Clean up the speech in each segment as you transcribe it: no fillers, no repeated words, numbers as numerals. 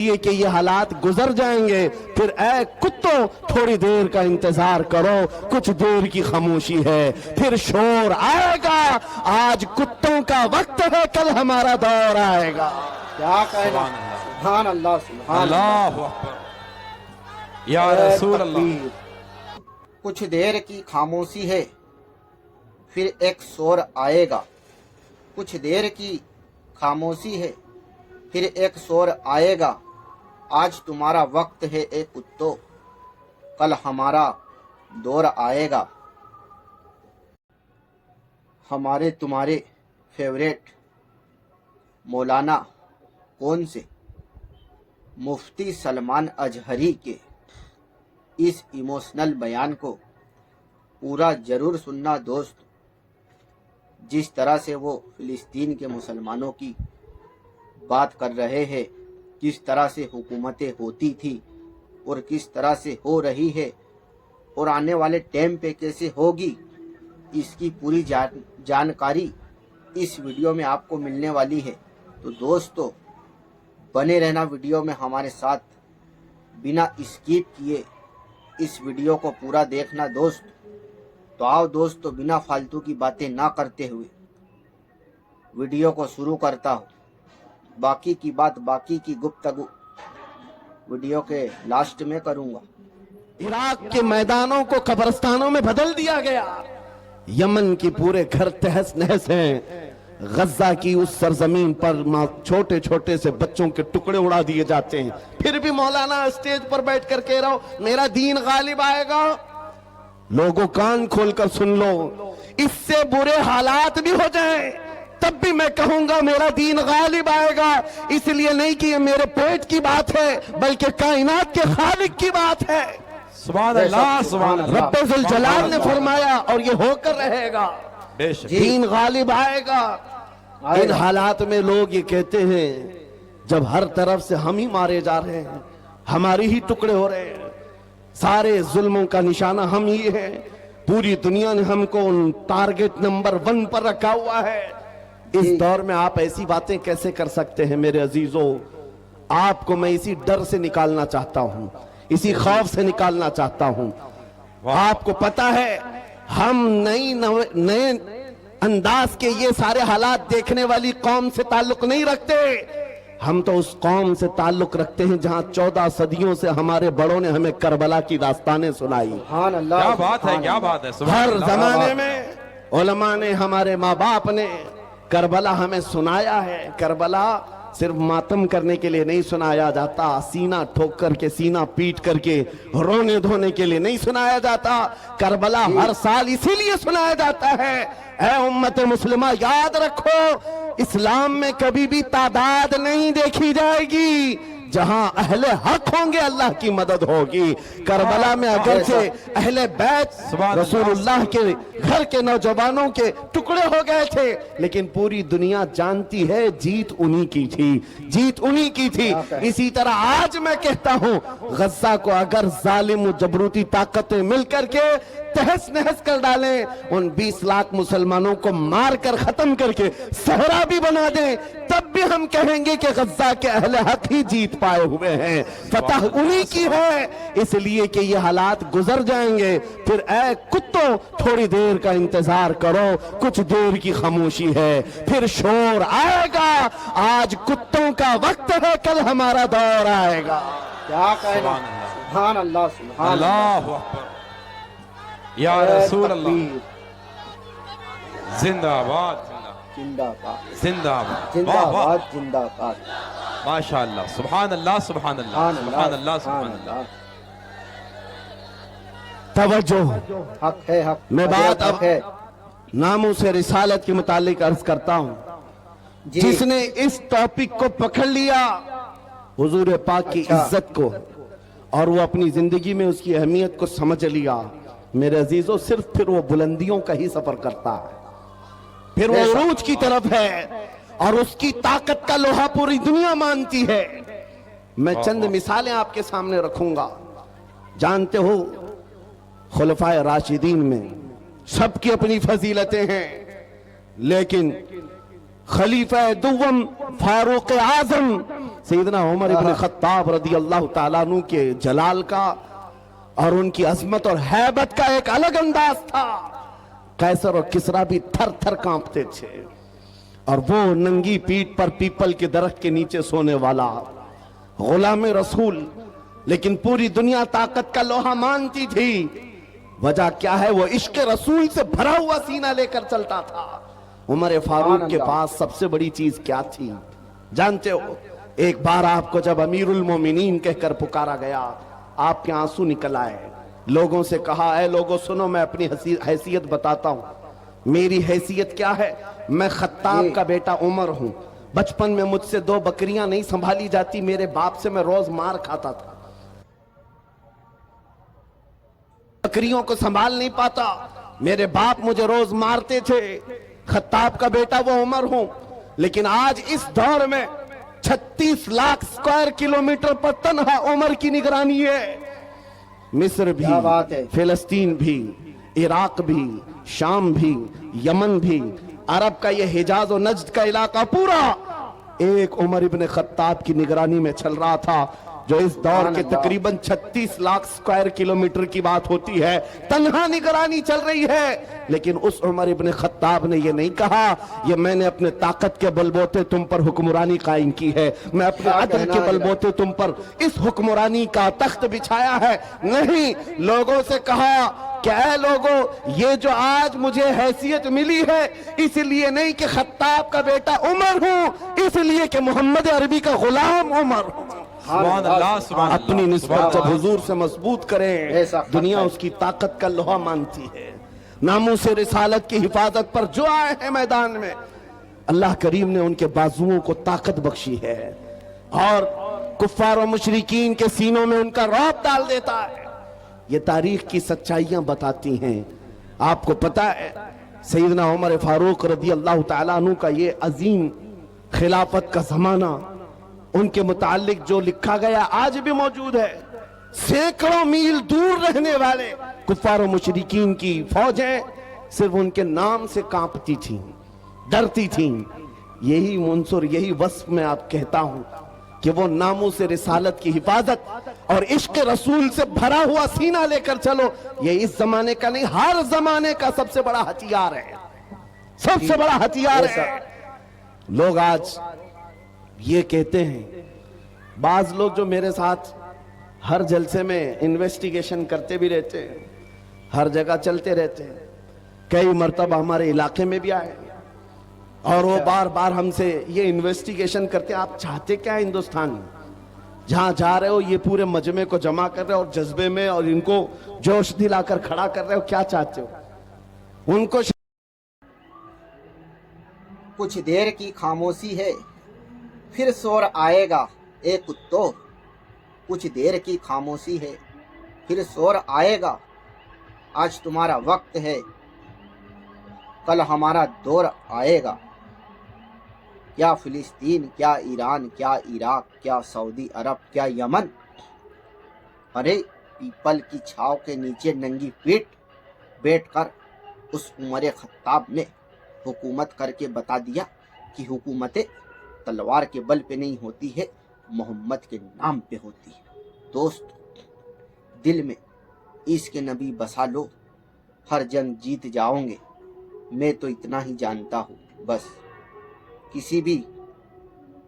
کہ یہ حالات گزر جائیں گے، پھر اے کتوں تھوڑی دیر کا انتظار کرو، کچھ دیر کی خاموشی ہے، پھر شور آئے گا۔ آج کتوں کا وقت ہے، کل ہمارا دور آئے گا۔ کیا کہنا، سبحان اللہ، سبحان اللہ اکبر یا رسول اللہ۔ کچھ دیر کی خاموشی ہے، پھر ایک شور آئے گا۔ کچھ دیر کی خاموشی ہے، پھر ایک شور آئے گا۔ آج تمہارا وقت ہے اے کتو، کل ہمارا دور آئے گا۔ ہمارے تمہارے فیوریٹ مولانا کون سے؟ مفتی سلمان اجہری کے اس ایموشنل بیان کو پورا ضرور سننا دوست۔ جس طرح سے وہ فلسطین کے مسلمانوں کی بات کر رہے ہیں، کس طرح سے حکومتیں ہوتی تھی اور کس طرح سے ہو رہی ہے اور آنے والے ٹائم پہ کیسے ہوگی، اس کی پوری جانکاری اس ویڈیو میں آپ کو ملنے والی ہے۔ تو دوستو بنے رہنا ویڈیو میں ہمارے ساتھ، بنا اسکپ کیے اس ویڈیو کو پورا دیکھنا دوست۔ تو آؤ دوستو بنا فالتو کی باتیں نہ کرتے ہوئے ویڈیو کو شروع کرتا ہوں۔ باقی کی بات، باقی کی گفتگو ویڈیو کے لاسٹ میں کروں گا۔ عراق کے میدانوں کو قبرستانوں میں بدل دیا گیا، یمن کی پورے گھر تہس نہس ہیں، غزہ کی اس سرزمین پر چھوٹے چھوٹے سے بچوں کے ٹکڑے اڑا دیے جاتے ہیں، پھر بھی مولانا اسٹیج پر بیٹھ کر کہہ رہا ہو میرا دین غالب آئے گا۔ لوگوں کان کھول کر سن لو، اس سے برے حالات بھی ہو جائیں تب بھی میں کہوں گا میرا دین غالب آئے گا، اس لیے نہیں کہ یہ میرے پیٹ کی بات ہے بلکہ کائنات کے خالق کی بات ہے۔ سبحان اللہ، سبحان اللہ۔ رب ذوالجلال نے فرمایا اور یہ ہو کر رہے گا، بے شک دین غالب آئے گا۔ ان حالات میں لوگ یہ کہتے ہیں جب ہر طرف سے ہم ہی مارے جا رہے ہیں، ہماری ہی ٹکڑے ہو رہے ہیں، سارے ظلموں کا نشانہ ہم ہی ہیں، پوری دنیا نے ہم کو ٹارگٹ نمبر 1 پر رکھا ہوا ہے۔ اس دور میں آپ ایسی باتیں کیسے کر سکتے ہیں میرے عزیزو؟ آپ کو میں اسی ڈر سے نکالنا چاہتا ہوں، اسی خوف سے نکالنا چاہتا ہوں۔ آپ کو پتا ہے ہم نئے انداز کے یہ سارے حالات دیکھنے والی قوم سے تعلق نہیں رکھتے، ہم تو اس قوم سے تعلق رکھتے ہیں جہاں 14 صدیوں سے ہمارے بڑوں نے ہمیں کربلا کی داستانیں سنائی۔ سبحان اللہ، کیا بات ہے، کیا بات ہے۔ ہر زمانے میں علماء نے، ہمارے ماں باپ نے کربلا ہمیں سنایا ہے۔ کربلا صرف ماتم کرنے کے لیے نہیں سنایا جاتا، سینہ ٹھوک کر کے، سینہ پیٹ کر کے رونے دھونے کے لیے نہیں سنایا جاتا۔ کربلا ہر سال اسی لیے سنایا جاتا ہے۔ اے امت مسلمہ یاد رکھو، اسلام میں کبھی بھی تعداد نہیں دیکھی جائے گی، جہاں اہل حق ہوں گے اللہ کی مدد ہوگی۔ کربلا میں اگرچہ اہل بیت رسول اللہ کے گھر کے نوجوانوں کے ٹکڑے ہو گئے تھے، لیکن پوری دنیا جانتی ہے جیت انہی کی تھی، جیت انہی کی تھی۔ اسی طرح آج میں کہتا ہوں غزہ کو اگر ظالم و جبروتی طاقتیں مل کر کے تہس نہس کر ڈالیں، ان 20 لاکھ مسلمانوں کو مار کر ختم کر کے صحرا بھی بنا دیں، تب بھی ہم کہیں گے کہ غزہ کے اہل حق ہی جیت پائے ہوئے ہیں، فتح انہی کی ہے۔ اس لیے کہ یہ حالات گزر جائیں گے، پھر اے کتوں تھوڑی دیر کا انتظار کرو، کچھ دیر کی خاموشی ہے، پھر شور آئے گا۔ آج کتوں کا وقت ہے، کل ہمارا دور آئے گا۔ کیا کہنا، سبحان اللہ، سبحان اللہ اکبر یا رسول اللہ۔ زندہ آباد، زندہ باد، زندہ آباد، زندہ واہ واہ، باد، زندہ باد، ماشاءاللہ، سبحان اللہ، سبحان اللہ، سبحان اللہ، سبحان اللہ۔ توجہ، حق ہے، حق میں بات اب حق ہے ناموں سے رسالت کے متعلق عرض کرتا ہوں۔ جی۔ جس نے اس ٹاپک کو پکڑ لیا، حضور پاک کی عزت کو، اور وہ اپنی زندگی میں اس کی اہمیت کو سمجھ لیا، میرے عزیزو صرف پھر وہ بلندیوں کا ہی سفر کرتا ہے، پھر وہ عروج کی طرف ہے، اور اس کی طاقت کا لوہا پوری دنیا مانتی ہے۔ میں چند مثالیں آپ کے سامنے رکھوں گا۔ جانتے ہو خلفائے راشدین میں سب کی اپنی فضیلتیں ہیں، لیکن خلیفہ دوم فاروق اعظم सैयदना उमर इब्न खत्ताब रदी अल्लाह ताला अन्हु के जलाल का और उनकी अजमत और हैबत का एक अलग अंदाज था। कैसर और किसरा भी थर थर कांपते थे। और वो नंगी पीठ पर पीपल के दरख्त के नीचे सोने वाला गुलाम रसूल, लेकिन पूरी दुनिया ताकत का लोहा मानती थी। वजह क्या है? वो इश्क रसूल से भरा हुआ सीना लेकर चलता था। उमर फारूक के पास सबसे बड़ी चीज क्या थी जानते हो? एक बार आपको जब अमीरुल मोमिनीन कहकर पुकारा गया, आपके आंसू निकल आए। लोगों से कहा, ऐ लोगों सुनो, मैं अपनी हैसियत बताता हूं। मेरी हैसियत क्या है? मैं खत्ताब का बेटा उमर हूं। बचपन में मुझसे 2 बकरियां नहीं संभाली जाती, मेरे बाप से मैं रोज मार खाता था, बकरियों को संभाल नहीं पाता, मेरे बाप मुझे रोज मारते थे। खत्ताब का बेटा वो उमर हूं। लेकिन आज इस दौर में 36 लाख स्क्वायर किलोमीटर पर तन्हा उमर की निगरानी है। मिस्र भी, फिलिस्तीन भी, इराक भी, शाम भी, यमन भी, अरब का ये हिजाज और नज्द का इलाका पूरा एक उमर इब्न खत्ताब की निगरानी में चल रहा था, जो इस दौर के तकरीबन 36 लाख स्क्वायर किलोमीटर की बात होती है, तन्हा निगरानी चल रही है। लेकिन उस उमर इब्न खत्ताब ने ये नहीं कहा, ये मैंने अपने ताकत के बलबोते तुम पर हुक्मरानी कायम की है, मैं अपने अदल के बलबोते तुम पर इस हुक्मरानी का तख्त बिछाया है। नहीं, लोगों से कहा, क्या लोगों, ये जो आज मुझे हैसियत मिली है इसलिए नहीं कि खत्ताब का बेटा उमर हूं, इसलिए कि मोहम्मद अरबी का गुलाम उमर हूं। अपनी निस्बत जब हुजूर से मजबूत करें, दुनिया उसकी ताकत का लोहा मानती है। नामूस रिसालत की हिफाजत पर जो आए हैं मैदान में, अल्लाह करीम ने उनके बाजुओं को ताकत बख्शी है और कुफ्फार और मुशरिकीन के सीनों में उनका रौब डाल देता है। ये तारीख की सच्चाइयां बताती हैं। आपको पता है, सैयदना उमर फारूक रदी अल्लाह ताला अन्हु का ये अजीम खिलाफत का जमाना, उनके मुतालिक जो लिखा गया आज भी मौजूद है। सैकड़ों मील दूर रहने वाले कुफ्फार और मुशरिकीन की फौजें सिर्फ उनके नाम से कांपती थीं, डरती थीं। यही मुंसुर, यही वस्फ में आप कहता हूं कि वो नामों से रिसालत की हिफाजत और इश्क रसूल से भरा हुआ सीना लेकर चलो, ये इस जमाने का नहीं, हर जमाने का सबसे बड़ा हथियार है, सबसे बड़ा हथियार है। लोग आज ये कहते हैं, बाज लोग जो मेरे साथ हर जलसे में इन्वेस्टिगेशन करते भी रहते हैं, हर जगह चलते रहते हैं, कई मर्तबा हमारे इलाके में भी आए और वो बार बार हमसे ये इन्वेस्टिगेशन करते हैं, आप चाहते क्या है हिंदुस्तान में? जहां जा रहे हो ये पूरे मजमे को जमा कर रहे हो और जज्बे में और इनको जोश दिलाकर खड़ा कर रहे हो, क्या चाहते हो? उनको कुछ देर की खामोशी है, फिर शोर आएगा ए कुत्तों। कुछ देर की खामोशी है, फिर शोर आएगा। आज तुम्हारा वक्त है, कल हमारा दौर आएगा। क्या फिलिस्तीन, क्या ईरान, क्या इराक, क्या सऊदी अरब, क्या यमन। अरे पीपल की छाव के नीचे नंगी पीठ बैठकर उस उमर खत्ताब ने हुकूमत करके बता दिया कि हुकूमतें तलवार के बल पे नहीं होती है, मोहम्मद के नाम पे होती है। दोस्त, दिल में इश्क नबी बसा लो, हर जंग जीत जाओगे। मैं तो इतना ही जानता हूँ, बस किसी भी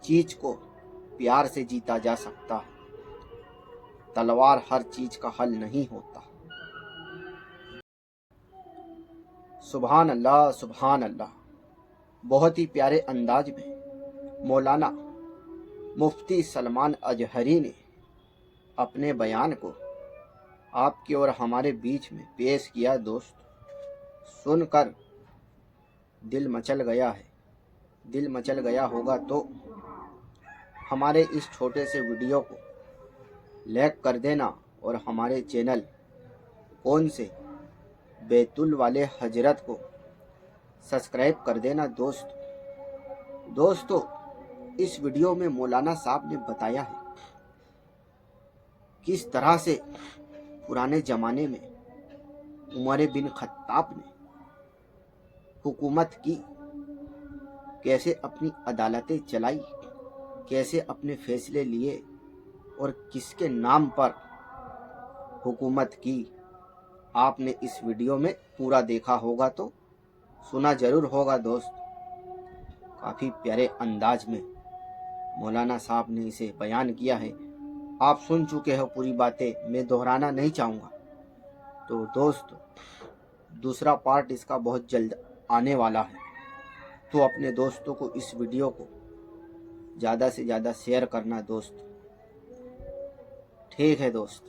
चीज को प्यार से जीता जा सकता है, तलवार हर चीज का हल नहीं होता। सुभान अल्लाह, सुभान अल्लाह। बहुत ही प्यारे अंदाज में मौलाना मुफ्ती सलमान अजहरी ने अपने बयान को आपके और हमारे बीच में पेश किया। दोस्त, सुनकर दिल मचल गया है। दिल मचल गया होगा तो हमारे इस छोटे से वीडियो को लाइक कर देना और हमारे चैनल कौन से बैतुल वाले हजरत को सब्सक्राइब कर देना। दोस्तों, इस वीडियो में मौलाना साहब ने बताया है किस तरह से पुराने ज़माने में उमर बिन खत्ताब ने हुकूमत की, कैसे अपनी अदालतें चलाई, कैसे अपने फैसले लिए और किसके नाम पर हुकूमत की, आपने इस वीडियो में पूरा देखा होगा तो सुना जरूर होगा दोस्त। काफ़ी प्यारे अंदाज में मौलाना साहब ने इसे बयान किया है। आप सुन चुके हो पूरी बातें, मैं दोहराना नहीं चाहूँगा। तो दोस्त दूसरा पार्ट इसका बहुत जल्द आने वाला है, तो अपने दोस्तों को इस वीडियो को ज़्यादा से ज़्यादा शेयर करना दोस्त। ठीक है दोस्त।